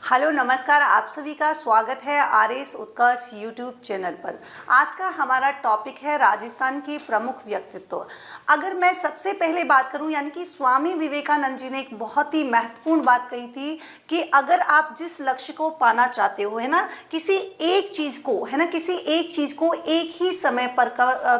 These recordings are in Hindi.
हेलो नमस्कार, आप सभी का स्वागत है आरएस उत्कर्ष यूट्यूब चैनल पर। आज का हमारा टॉपिक है राजस्थान की प्रमुख व्यक्तित्व। अगर मैं सबसे पहले बात करूं, यानी कि स्वामी विवेकानंद जी ने एक बहुत ही महत्वपूर्ण बात कही थी कि अगर आप जिस लक्ष्य को पाना चाहते हो, है ना, किसी एक चीज़ को, है ना, किसी एक चीज़ को एक ही समय पर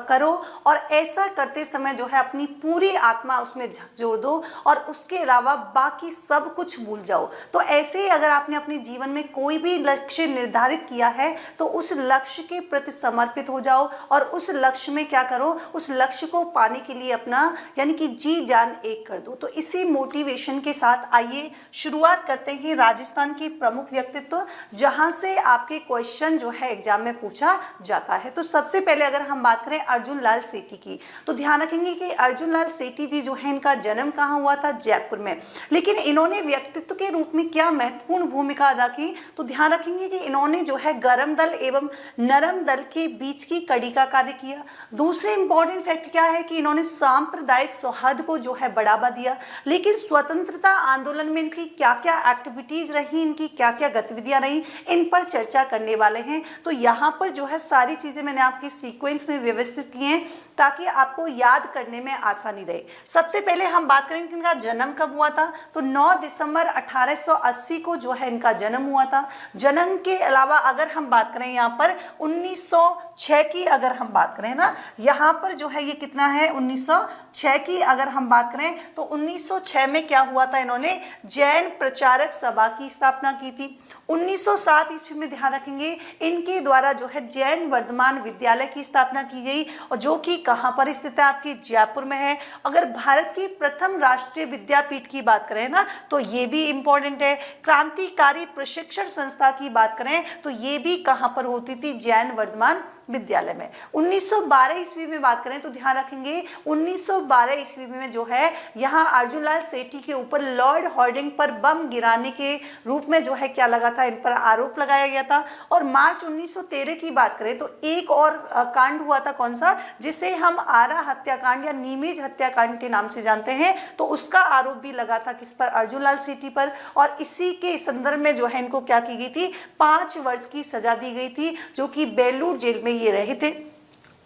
करो और ऐसा करते समय जो है अपनी पूरी आत्मा उसमें झकझोर दो और उसके अलावा बाकी सब कुछ भूल जाओ। तो ऐसे ही अगर आपने अपने जीवन में कोई भी लक्ष्य निर्धारित किया है तो उस लक्ष्य के प्रति समर्पित हो जाओ और उस लक्ष्य में क्या करो, उस लक्ष्य को पाने के लिए अपना यानी कि जी जान एक कर दो। तो इसी मोटिवेशन के साथ आइए शुरुआत करते हैं राजस्थान की प्रमुख व्यक्तित्व, जहां से आपके क्वेश्चन जो है एग्जाम में पूछा जाता है। तो सबसे पहले अगर हम बात करें अर्जुन लाल सेठी की, तो ध्यान रखेंगे कि अर्जुन लाल सेठी जी जो है, इनका जन्म कहाँ हुआ था? जयपुर में। लेकिन इन्होंने व्यक्तित्व के रूप में क्या महत्वपूर्ण भूमिका अदा की? तो ध्यान रखेंगे कि इन्होंने जो है गर्म दल एवं नरम दल के बीच की कड़ी का कार्य किया। दूसरे इंपॉर्टेंट फैक्ट क्या है कि इन्होंने सांप्रदायिक सौहार्द को जो है बढ़ावा दिया। लेकिन स्वतंत्रता आंदोलन में इनकी क्या क्या एक्टिविटीज रही, इनकी क्या क्या गतिविधियां रही, इन पर चर्चा करने वाले हैं। तो यहाँ पर जो है सारी चीजें मैंने आपकी सीक्वेंस में व्यवस्थित की हैं ताकि आपको याद करने में आसानी रहे। सबसे पहले हम बात करेंगे कि इनका जन्म कब हुआ था। तो 9 दिसंबर 1880 को जो है इनका जन्म हुआ था। जन्म के अलावा अगर हम बात करें यहाँ पर 1906 की, अगर हम बात करें ना, यहाँ पर जो है ये कितना है 1906 की अगर हम बात करें तो 1906 में क्या हुआ था, इन्होंने जैन प्रचारक सभा की स्थापना की थी। 1907 ईस्वी में ध्यान रखेंगे इनके द्वारा जो है जैन वर्धमान विद्यालय की स्थापना की गई और जो कि कहाँ पर स्थित है? आपकी जयपुर में है। अगर भारत की प्रथम राष्ट्रीय विद्यापीठ की बात करें ना तो ये भी इंपॉर्टेंट है। क्रांतिकारी प्रशिक्षण संस्था की बात करें तो ये भी कहाँ पर होती थी? जैन वर्धमान विद्यालय में। 1912 ईस्वी में बात करें तो ध्यान रखेंगे 1912 ईस्वी में जो है यहाँ अर्जुन लाल सेठी के ऊपर लॉर्ड हॉर्डिंग पर बम गिराने के रूप में जो है क्या लगा था, इन पर आरोप लगाया गया था। और मार्च 1913 की बात करें तो एक और कांड हुआ था, कौन सा, जिसे हम आरा हत्याकांड या नीमेज हत्याकांड के नाम से जानते हैं। तो उसका आरोप भी लगा था किस पर? अर्जुन लाल सेठी पर। और इसी के संदर्भ में जो है इनको क्या की गई थी? 5 वर्ष की सजा दी गई थी, जो कि बेलूर जेल में ये रहे थे।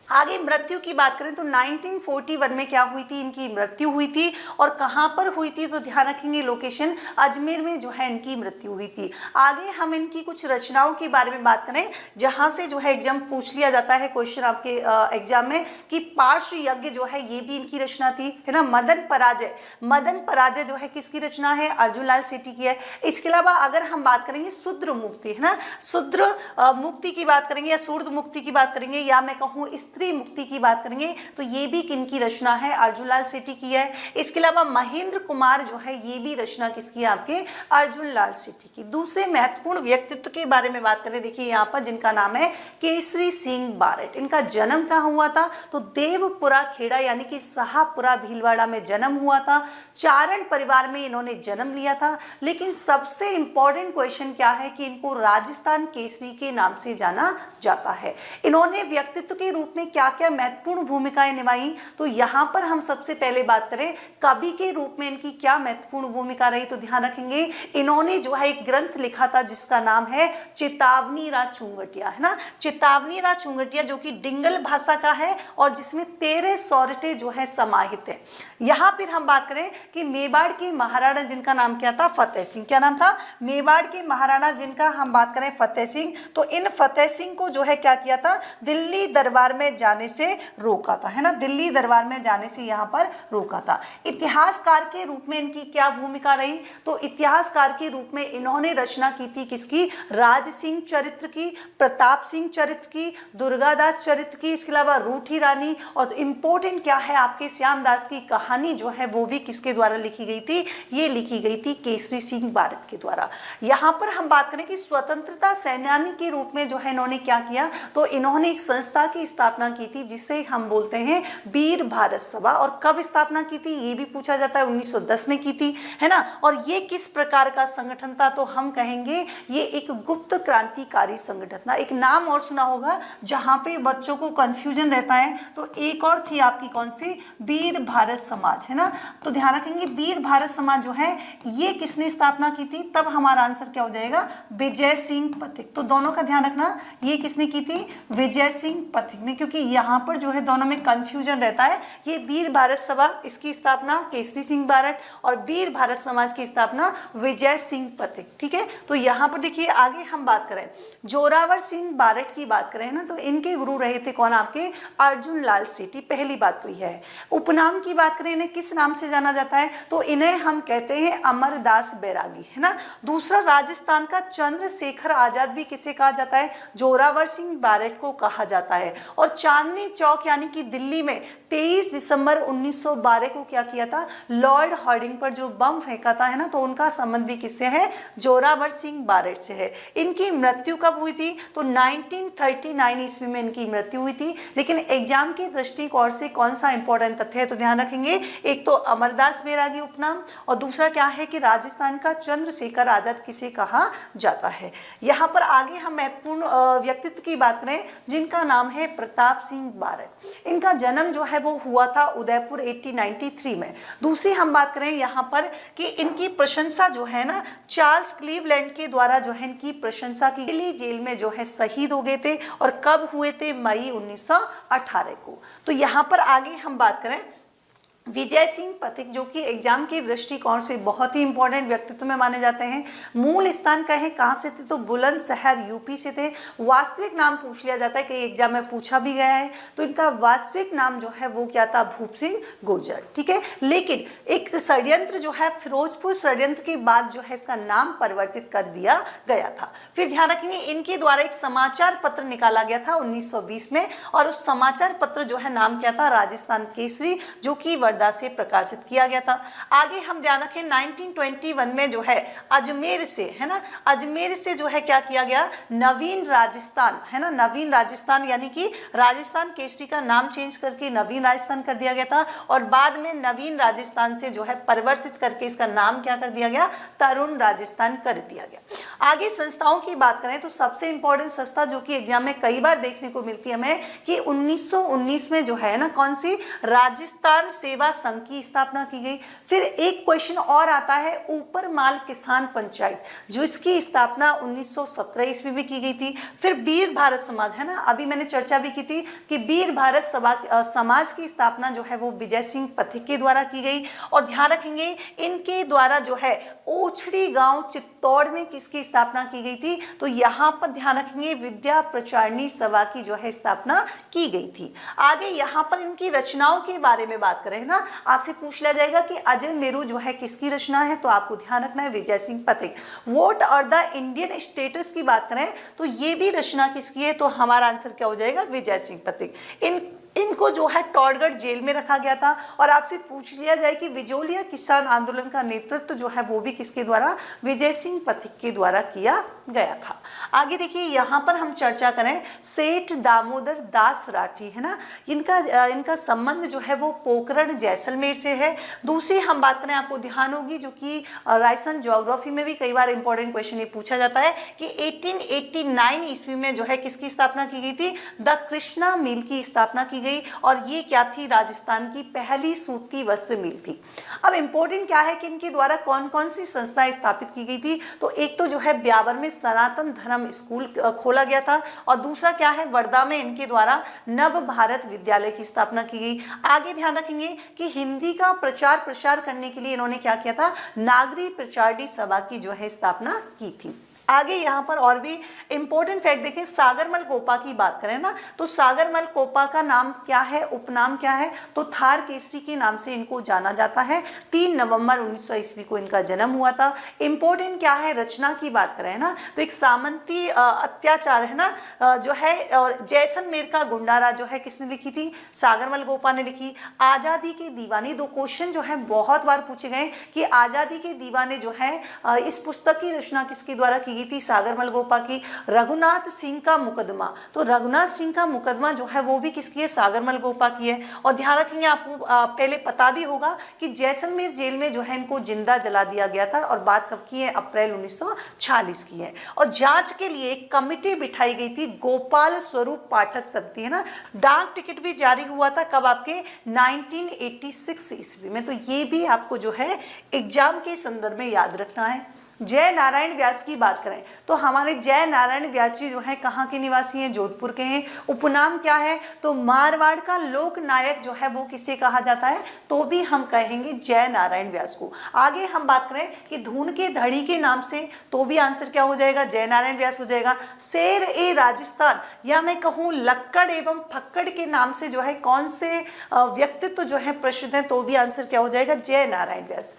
आगे मृत्यु की बात करें तो 1941 में क्या हुई थी? इनकी मृत्यु हुई थी। और कहां पर हुई थी? तो ध्यान रखेंगे लोकेशन अजमेर में जो है इनकी मृत्यु हुई थी। आगे हम इनकी कुछ रचनाओं के बारे में बात करें, जहां से जो है एग्जाम पूछ लिया जाता है क्वेश्चन आपके एग्जाम में कि पार्श्व यज्ञ जो है ये भी इनकी रचना थी, है ना। मदन पराजय, मदन पराजय जो है किसकी रचना है? अर्जुन लाल सेठी की है। इसके अलावा अगर हम बात करेंगे शूद्र मुक्ति, है ना, शूद्र मुक्ति की बात करेंगे या शूद्र मुक्ति की बात करेंगे या मैं कहूँ स्त्री मुक्ति की बात करेंगे तो ये भी किनकी रचना है? अर्जुन लाल सेठी की है। इसके अलावा महेंद्र कुमार जो है ये भी रचना किसकी है? आपके अर्जुन लाल सेठी की। दूसरे महत्वपूर्ण व्यक्तित्व के बारे में बात करें, देखिए यहाँ पर जिनका नाम है केसरी सिंह बारट। इनका जन्म कहाँ हुआ था? तो देवपुरा खेड़ा यानी कि शाहपुरा भीलवाड़ा में जन्म हुआ था। चारण परिवार में इन्होंने जन्म लिया था। लेकिन सबसे इंपॉर्टेंट क्वेश्चन क्या है कि इनको राजस्थान केसरी के नाम से जाना जाता है। इन्होंने व्यक्तित्व के रूप में क्या क्या महत्वपूर्ण भूमिकाएं निभाई? तो यहाँ पर हम सबसे पहले बात करें कवि के रूप में इनकी क्या महत्वपूर्ण भूमिका रही, तो ध्यान रखेंगे इन्होंने जो है एक ग्रंथ लिखा था जिसका नाम है चेतावनी रा चुंगटिया, है ना। चेतावनी रा चुंगटिया जो कि डिंगल भाषा का है और जिसमें 13 सौरठे जो है समाहित है। यहाँ फिर हम बात करें कि मेवाड़ के महाराणा जिनका नाम क्या था? फतेह सिंह। क्या नाम था? मेवाड़ के महाराणा जिनका हम बात करें फतेह सिंह, तो इन फतेह सिंह को जो है क्या किया था? दिल्ली दरबार में जाने से रोका था, है ना। दिल्ली दरबार में जाने से यहाँ पर रोका था। इतिहासकार के रूप में इनकी क्या भूमिका रही? तो इतिहासकार के रूप में इन्होंने रचना की थी किसकी? राज सिंह चरित्र की, प्रताप सिंह चरित्र की, दुर्गादास चरित्र की। इसके अलावा रूठी रानी और इंपॉर्टेंट क्या है आपके श्यामदास की कहानी जो है वो भी किसके द्वारा लिखी गई थी? ये लिखी गई थी केसरी सिंह बारट के द्वारा। यहाँ पर हम बात करें कि स्वतंत्रता सेनानी के रूप में जो है इन्होंने क्या किया? तो इन्होंने एक संस्था की स्थापना स्थापना की थी, जिसे हम बोलते हैं वीर भारत सभा। और कब स्थापना की थी ये भी पूछा जाता है, 1910 में की थी, है ना। और ये किस प्रकार का संगठन था, तो हम कहेंगे ये एक गुप्त क्रांतिकारी संगठन था। एक नाम और सुना होगा जहां पे बच्चों को कंफ्यूजन रहता है, तो एक और थी आपकी कौन सी, वीर भारत समाज, है ना। तो ध्यान रखेंगे वीर भारत समाज जो है ये किसने स्थापना की थी, तब हमारा आंसर क्या हो जाएगा, विजय सिंह पथिक। तो दोनों का ध्यान रखना, ये किसने की थी, विजय सिंह पथिक ने, क्योंकि यहाँ पर जो है दोनों में कंफ्यूजन रहता है। ये वीर भारत सभा, इसकी स्थापना केसरी सिंह बारट, और वीर भारत समाज की स्थापना विजय सिंह पथिक, ठीक है। तो यहाँ पर देखिए आगे हम बात करें, जोरावर सिंह बारट की बात करें ना, तो इनके गुरु रहे थे कौन, आपके अर्जुन लाल सेठी। पहली बात तो यह है। उपनाम की बात करें, इन्हें किस नाम से जाना जाता है, तो इन्हें हम कहते हैं अमरदास बैरागी, है ना। दूसरा, राजस्थान का चंद्रशेखर आजाद भी किसे कहा जाता है, जोरावर सिंह बारट को कहा जाता है। और चांदनी चौक यानी कि दिल्ली में 23 दिसंबर 1912 को क्या किया था, लॉर्ड हार्डिंग पर जो बम फेंका था, है ना, तो उनका संबंध भी किससे है, जोरावर सिंह बारट से है। इनकी मृत्यु कब हुई थी, तो 1939 ईस्वी में इनकी मृत्यु हुई थी। लेकिन एग्जाम के दृष्टिकोण से कौन सा इंपॉर्टेंट तथ्य है, तो ध्यान रखेंगे, एक तो अमरदास बैरागी उपनाम, और दूसरा क्या है कि राजस्थान का चंद्रशेखर आजाद किसे कहा जाता है। यहाँ पर आगे हम महत्वपूर्ण व्यक्तित्व की बात करें जिनका नाम है प्रताप सिंह बारट। इनका जन्म जो है वो हुआ था उदयपुर 1893 में। दूसरी हम बात करें यहाँ पर कि इनकी प्रशंसा जो है ना, चार्ल्स क्लीवलैंड के द्वारा जो है इनकी प्रशंसा की गई। जेल में जो है शहीद हो गए थे, और कब हुए थे, मई 1918 को। तो यहाँ पर आगे हम बात करें विजय सिंह पथिक, जो कि एग्जाम के दृष्टिकोण से बहुत ही इंपॉर्टेंट व्यक्तित्व में माने जाते हैं। मूल स्थान कहें कहाँ से थे, तो बुलंदशहर यूपी से थे। वास्तविक नाम पूछ लिया जाता है, कई एग्जाम में पूछा भी गया है, तो इनका वास्तविक नाम जो है वो क्या था, भूप सिंह गुर्जर, ठीक है। लेकिन एक षड्यंत्र जो है, फिरोजपुर षड्यंत्र के बाद जो है इसका नाम परिवर्तित कर दिया गया था। फिर ध्यान रखेंगे, इनके द्वारा एक समाचार पत्र निकाला गया था 1920 में, और उस समाचार पत्र जो है नाम क्या था, राजस्थान केसरी, जो कि वर्धा से प्रकाशित किया गया था। आगे हम ध्यान रखें 1921 में जो है अजमेर से, है ना, अजमेर से जो है क्या किया गया, नवीन राजस्थान, है ना, नवीन राजस्थान यानी कि राजस्थान केसरी का नाम चेंज करके नवीन राजस्थान कर दिया गया था, और बाद में नवीन राजस्थान से जो है परिवर्तित करके इसका नाम क्या कर दिया गया, तरुण राजस्थान कर दिया गया। आगे संस्थाओं की बात करें तो सबसे इंपॉर्टेंट संस्था जो कि एग्जाम में कई बार देखने को मिलती है हमें कि 1919 में जो है ना, कौन सी, राजस्थान सेवा संघ की स्थापना की गई। फिर एक क्वेश्चन और आता है, ऊपर माल किसान पंचायत, जो इसकी स्थापना 1917 ईस्वी में की गई थी। फिर वीर भारत समाज, है ना, अभी मैंने चर्चा भी की थी कि वीर भारत समाज की स्थापना जो है वो विजय सिंह पथिक के द्वारा की गई। और ध्यान रखेंगे इनके द्वारा जो है ओछड़ी गांव चित्तौड़ में किसकी स्थापना की गई थी, तो यहाँ पर ध्यान रखेंगे विद्या प्रचारणी सभा की जो है स्थापना की गई थी। आगे यहाँ पर इनकी रचनाओं के बारे में बात करें ना, आपसे पूछ लिया जाएगा कि अजय मेरू जो है किसकी रचना है, तो आपको ध्यान रखना है विजय सिंह पथिक। वोट और द इंडियन स्टेटस की बात करें तो ये भी रचना किसकी है, तो हमारा आंसर क्या हो जाएगा, विजय सिंह पथिक। इनको जो है टॉडगढ़ जेल में रखा गया था। और आपसे पूछ लिया जाए कि विजोलिया किसान आंदोलन का नेतृत्व जो है वो भी किसके द्वारा, विजय सिंह पथिक के द्वारा किया गया था। आगे देखिए यहाँ पर हम चर्चा करें सेठ दामोदर दास राठी, है ना, इनका संबंध जो है वो पोखरण जैसलमेर से है। दूसरी हम बात करें, आपको ध्यान होगी जो कि राजस्थान ज्योग्राफी में भी कई बार इंपॉर्टेंट क्वेश्चन ये पूछा जाता है कि 1889 ईस्वी में जो है किसकी स्थापना की गई थी, द कृष्णा मिल की स्थापना की गई। और ये क्या थी, राजस्थान की पहली सूती वस्त्र मिल थी। अब इंपॉर्टेंट क्या है कि इनके द्वारा कौन कौन सी संस्थाएं स्थापित की गई थी, तो एक तो जो है ब्यावर में सनातन धर्म स्कूल खोला गया था, और दूसरा क्या है, वर्धा में इनके द्वारा नव भारत विद्यालय की स्थापना की गई। आगे ध्यान रखेंगे कि हिंदी का प्रचार प्रसार करने के लिए इन्होंने क्या किया था, नागरी प्रचारणी सभा की जो है स्थापना की थी। आगे यहाँ पर और भी इंपॉर्टेंट फैक्ट देखें, सागरमल कोपा की बात करें ना, तो सागरमल कोपा का नाम क्या है, उपनाम क्या है, तो थार केसरी के नाम से इनको जाना जाता है। 3 नवंबर 1900 ईस्वी को इनका जन्म हुआ था। इंपॉर्टेंट क्या है, रचना की बात करें ना, तो एक सामंती अत्याचार है ना जो है, और जैसलमेर का गुंडारा जो है किसने लिखी थी, सागरमल कोपा ने लिखी। आजादी के दीवाने, 2 क्वेश्चन जो है बहुत बार पूछे गए कि आजादी के दीवाने जो है इस पुस्तक की रचना किसके द्वारा की गई थी सागर मलगोपा की। रघुनाथ सिंह का मुकदमा, तो रघुनाथ सिंह का मुकदमा जो है वो भी किसकी है, सागर मलगोपा की है। और ध्यान रखेंगे, आपको पहले पता भी होगा कि जैसलमेर जेल में जो है इनको जिंदा जला दिया गया था, और बात कब की है, अप्रैल 1946 की है। और जांच के लिए एक कमिटी बिठाई गई थी, गोपाल स्वरूप पाठक समिति, है ना। डाक टिकट भी जारी हुआ था कब, आपके 1986 ईस्वी में। तो ये भी आपको जो है एग्जाम के संदर्भ में याद रखना है। जय नारायण व्यास की बात करें तो हमारे जय नारायण व्यास जी जो है कहाँ के निवासी हैं, जोधपुर के हैं। उपनाम क्या है, तो मारवाड़ का लोक नायक जो है वो किसे कहा जाता है, तो भी हम कहेंगे जय नारायण व्यास को। आगे हम बात करें कि धून के धड़ी के नाम से, तो भी आंसर क्या हो जाएगा, जय नारायण व्यास हो जाएगा। शेर ए राजस्थान, या मैं कहूँ लक्कड़ एवं फक्कड़ के नाम से जो है कौन से व्यक्तित्व जो है प्रसिद्ध है, तो भी आंसर क्या हो जाएगा, जय नारायण व्यास।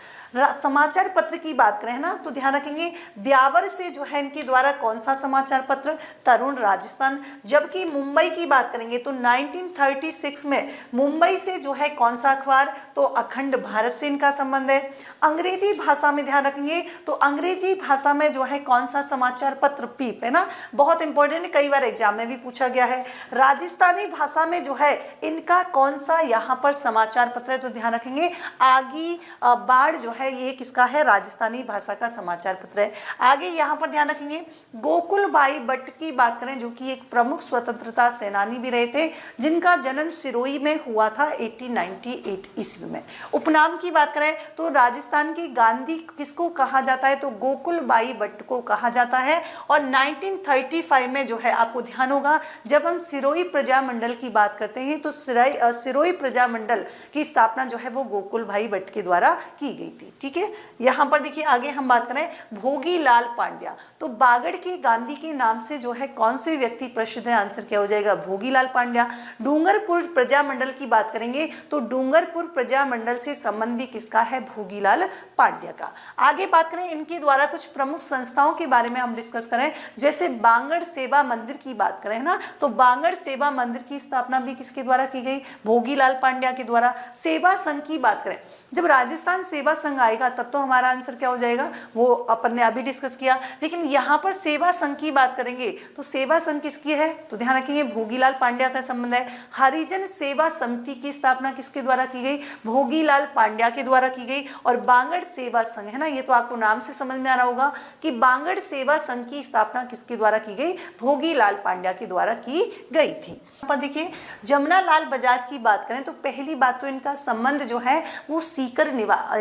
समाचार पत्र की बात करें ना, तो ध्यान रखेंगे ब्यावर से जो है इनके द्वारा कौन सा समाचार पत्र, तरुण राजस्थान। जबकि मुंबई की बात करेंगे तो 1936 में मुंबई से जो है कौन सा अखबार, तो अखंड भारत से इनका संबंध है। अंग्रेजी भाषा में ध्यान रखेंगे तो अंग्रेजी भाषा में जो है कौन सा समाचार पत्र, पीप, है ना, बहुत इंपॉर्टेंट है, कई बार एग्जाम में भी पूछा गया है। राजस्थानी भाषा में जो है इनका कौन सा यहाँ पर समाचार पत्र है, तो ध्यान रखेंगे आगी बाढ़ जो है ये किसका है, राजस्थानी भाषा का समाचार पत्र है। आगे यहाँ पर ध्यान रखेंगे गोकुल भाई भट्ट की बात करें, जो कि एक प्रमुख स्वतंत्रता सेनानी भी रहे थे, जिनका जन्म सिरोही में हुआ था 1898 ईस्वी में। उपनाम की बात करें तो राजस्थान की गांधी किसको कहा जाता है, तो गोकुल भाई भट्ट को कहा जाता है। और 1935 में जो है आपको ध्यान होगा, जब हम सिरोही प्रजामंडल की बात करते हैं तो सिरोही प्रजामंडल की स्थापना जो है वो गोकुल भाई भट्ट के द्वारा की गई थी। ठीक है, यहाँ पर देखिए आगे हम बात करें भोगीलाल पांड्या, तो बागड़ के गांधी के नाम से जो है कौन से व्यक्ति प्रसिद्ध है, आंसर क्या हो जाएगा, भोगीलाल पांड्या। डूंगरपुर प्रजामंडल की बात करेंगे तो डूंगरपुर प्रजामंडल से संबंध भी किसका है, भोगीलाल पांड्या का। आगे बात करें इनके द्वारा कुछ प्रमुख संस्थाओं के बारे में हम डिस्कस करें, जैसे बांगड़ सेवा मंदिर की बात करें ना, तो बांगड़ सेवा मंदिर की स्थापना भी किसके द्वारा की गई, भोगीलाल पांड्या के द्वारा। सेवा संघ की बात करें, जब राजस्थान सेवा संघ आएगा तब तो हमारा आंसर क्या हो जाएगा, वो अपन ने अभी डिस्कस किया। लेकिन यहाँ पर सेवा संघ की बात करेंगे तो सेवा संघ किसकी है, तो ध्यान रखेंगे भोगीलाल पांड्या का संबंध है। हरिजन सेवा समिति की स्थापना किसके द्वारा की गई, भोगीलाल पांड्या के द्वारा की गई। और बांगड़ सेवा संघ, है ना, ये तो आपको नाम से समझ में आ रहा होगा कि बांगड़ सेवा संघ की स्थापना किसके द्वारा की गई, भोगीलाल पांड्या के द्वारा की गई थी। यहाँ पर देखिए जमुना लाल बजाज की बात करें तो पहली बात तो इनका संबंध जो है वो सीकर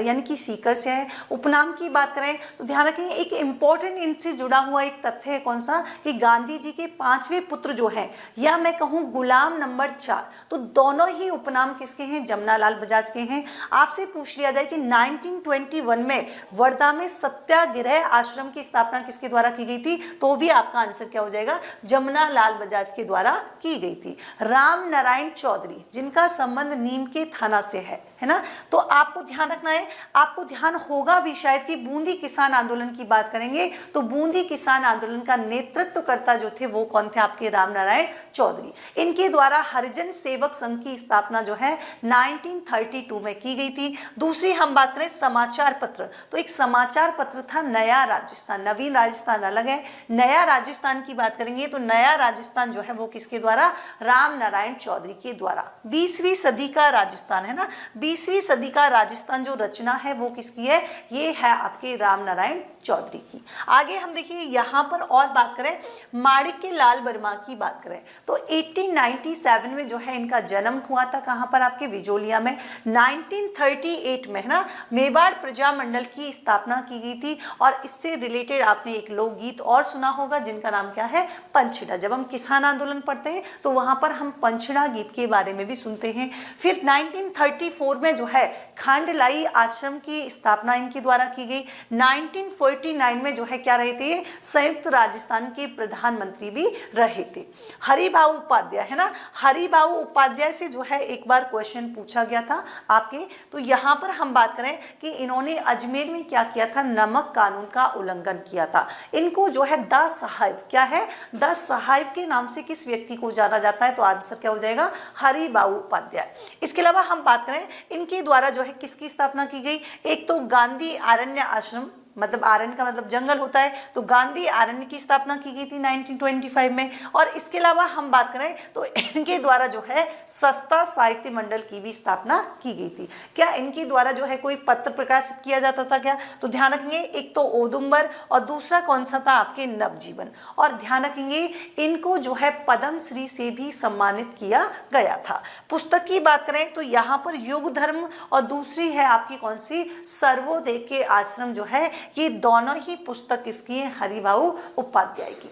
यानी कि सीकर से है। उपनाम की बात करें तो ध्यान रखें एक इंपॉर्टेंट इनसे जुड़ा हुआ एक तथ्य है, कौन सा, कि गांधी जी के 5वें पुत्र जो हैं, या मैं कहूं गुलाम नंबर 4, तो दोनों ही उपनाम किसके हैं, जमुना लाल बजाज के हैं। आपसे पूछ लिया जाए कि 1921 में वर्धा में सत्याग्रह आश्रम की स्थापना किसके द्वारा की गई थी, तो भी आपका आंसर क्या हो जाएगा, जमुना लाल बजाज के द्वारा की गई थी। राम नारायण चौधरी, जिनका संबंध नीम के थाना से है ना, तो आपको ध्यान रखना है, आपको ध्यान होगा भी शायद कि बूंदी किसान आंदोलन की बात करेंगे तो बूंदी किसान आंदोलन का नेतृत्वकर्ता जो थे वो कौन थे, आपके राम नारायण चौधरी। इनके द्वारा हरिजन सेवक संघ की स्थापना जो है 1932 में की गई थी। दूसरी हम बात करें समाचार पत्र, तो एक समाचार पत्र था नया राजस्थान, नवीन राजस्थान अलग है। नया राजस्थान की बात करेंगे तो नया राजस्थान जो है वो किसके द्वारा, राम नारायण चौधरी के द्वारा। 20वीं सदी का राजस्थान, है ना, 20वीं सदी का राजस्थान जो रचना है वो किसकी है, ये है आपके राम नारायण चौधरी की। आगे हम देखिए यहाँ पर और बात करें माणिक्य लाल वर्मा की बात करें तो 1897 में जो है इनका जन्म हुआ था, कहाँ पर, आपके विजोलिया में। 1938 में, है ना, मेवाड़ प्रजामंडल की स्थापना की गई थी। और इससे रिलेटेड आपने एक लोकगीत और सुना होगा जिनका नाम क्या है, पंचड़ा। जब हम किसान आंदोलन पढ़ते हैं तो वहां पर हम पंचड़ा गीत के बारे में भी सुनते हैं। फिर 1934 में जो है खांडलाई आश्रम की स्थापना इनके द्वारा की गई। 1949 में जो है क्या रहे थे, संयुक्त राजस्थान के प्रधानमंत्री भी रहे थे। हरिभाऊ उपाध्याय, है ना, हरिभाऊ उपाध्याय से जो है एक बार क्वेश्चन पूछा गया था आपके, तो यहाँ पर हम बात करें कि इन्होंने अजमेर में क्या किया था, नमक कानून का उल्लंघन किया था। इनको जो है द साहिब, क्या है, द साहिब के नाम से किस व्यक्ति को जाना जाता है, तो आंसर क्या हो जाएगा, हरिभाऊ उपाध्याय। इसके अलावा हम बात करें इनके द्वारा जो है किसकी स्थापना की गई, एक तो गांधी आरण्य आश्रम मतलब आरण्य का मतलब जंगल होता है, तो गांधी आरण्य की स्थापना की गई थी 1925 में। और इसके अलावा हम बात करें तो इनके द्वारा जो है सस्ता साहित्य मंडल की भी स्थापना की गई थी। क्या इनके द्वारा जो है कोई पत्र प्रकाशित किया जाता था क्या? तो ध्यान रखेंगे, एक तो औदुंबर और दूसरा कौन सा था आपके नवजीवन। और ध्यान रखेंगे इनको जो है पद्मश्री से भी सम्मानित किया गया था। पुस्तक की बात करें तो यहाँ पर युग धर्म और दूसरी है आपकी कौन सी, सर्वोदय के आश्रम जो है, ये दोनों ही पुस्तक इसकी है हरिभाऊ उपाध्याय की।